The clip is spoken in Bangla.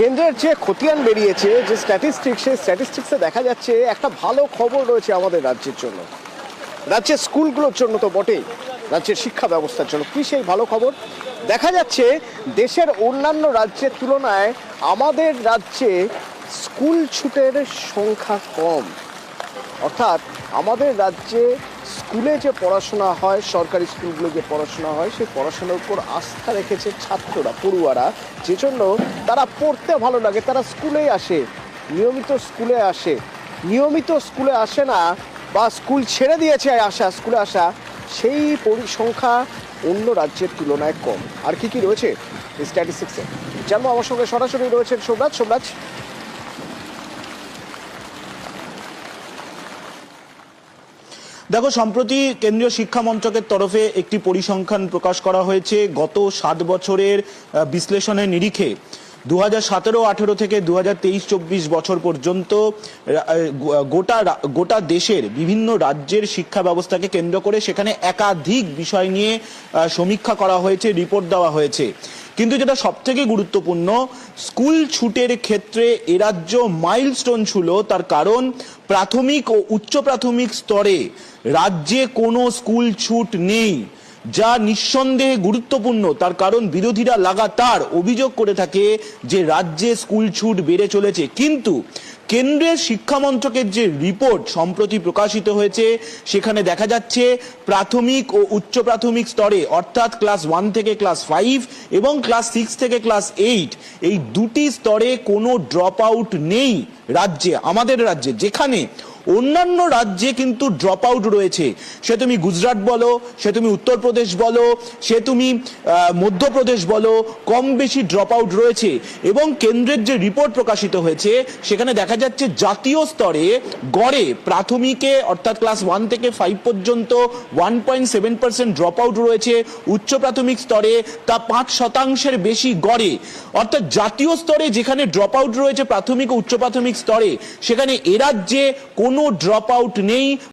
কেন্দ্রের যে খতিয়ান বেরিয়েছে, যে স্ট্যাটিস্টিক্সে দেখা যাচ্ছে একটা ভালো খবর রয়েছে আমাদের রাজ্যের জন্য, রাজ্যের স্কুলগুলোর জন্য তো বটেই, রাজ্যের শিক্ষা ব্যবস্থার জন্য। কি সেই ভালো খবর? দেখা যাচ্ছে দেশের অন্যান্য রাজ্যের তুলনায় আমাদের রাজ্যে স্কুল ছুটের সংখ্যা কম। অর্থাৎ আমাদের রাজ্যে স্কুলে যে পড়াশোনা হয়, সরকারি স্কুলগুলো যে পড়াশোনা হয়, সেই পড়াশোনার উপর আস্থা রেখেছে ছাত্ররা, পড়ুয়ারা, যে জন্য তারা পড়তে ভালো লাগে, তারা স্কুলেই আসে, নিয়মিত স্কুলে আসে না, বা স্কুল ছেড়ে দিয়েছে স্কুলে আসা, সেই পরিসংখ্যা অন্য রাজ্যের তুলনায় কম। আর কি রয়েছে এই স্ট্যাটিস্টিক্সে জানবো। আমার সঙ্গে সরাসরি রয়েছেন সোমরাজ। দেখো, সম্প্রতি কেন্দ্রীয় শিক্ষা মন্ত্রকের তরফে একটি পরিসংখ্যান প্রকাশ করা হয়েছে। গত 7 বছরের বিশ্লেষণের নিরিখে 2017-18 থেকে 2023-24 বছর পর্যন্ত গোটা দেশের বিভিন্ন রাজ্যের শিক্ষা ব্যবস্থাকে কেন্দ্র করে সেখানে একাধিক বিষয় নিয়ে সমীক্ষা করা হয়েছে, রিপোর্ট দেওয়া হয়েছে। কিন্তু যেটা সবথেকে গুরুত্বপূর্ণ, স্কুল ছুটের ক্ষেত্রে এ রাজ্য মাইলস্টোন ছিল। তার কারণ, প্রাথমিক ও উচ্চ প্রাথমিক স্তরে রাজ্যে কোনো স্কুল ছুট নেই, যা নিঃসন্দেহে গুরুত্বপূর্ণ। তার কারণ বিরোধীরা লাগাতার অভিযোগ করে থাকে যে রাজ্যে স্কুল ছুট বেড়ে চলেছে। কিন্তু কেন্দ্রের শিক্ষা মন্ত্রকের যে রিপোর্ট সম্প্রতি প্রকাশিত হয়েছে, সেখানে দেখা যাচ্ছে প্রাথমিক ও উচ্চ প্রাথমিক স্তরে, অর্থাৎ ক্লাস 1 থেকে ক্লাস 5 এবং ক্লাস 6 থেকে ক্লাস 8, এই দুটি স্তরে কোনো ড্রপ আউট নেই রাজ্যে, আমাদের রাজ্যে। যেখানে অন্যান্য রাজ্যে কিন্তু ড্রপ আউট রয়েছে, সে তুমি গুজরাট বলো, সে তুমি উত্তরপ্রদেশ বলো, সে তুমি মধ্যপ্রদেশ বলো, কম বেশি ড্রপ আউট রয়েছে। এবং কেন্দ্রের যে রিপোর্ট প্রকাশিত হয়েছে, সেখানে দেখা যাচ্ছে জাতীয় স্তরে গড়ে প্রাথমিকে, অর্থাৎ ক্লাস 1 থেকে 5 পর্যন্ত 1.7% ড্রপ আউট রয়েছে। উচ্চ প্রাথমিক স্তরে তা 5% বেশি গড়ে। অর্থাৎ জাতীয় স্তরে যেখানে ড্রপ আউট রয়েছে প্রাথমিক ও উচ্চ প্রাথমিক স্তরে, সেখানে এ রাজ্যে কোনো ড্রপ আউট নেই।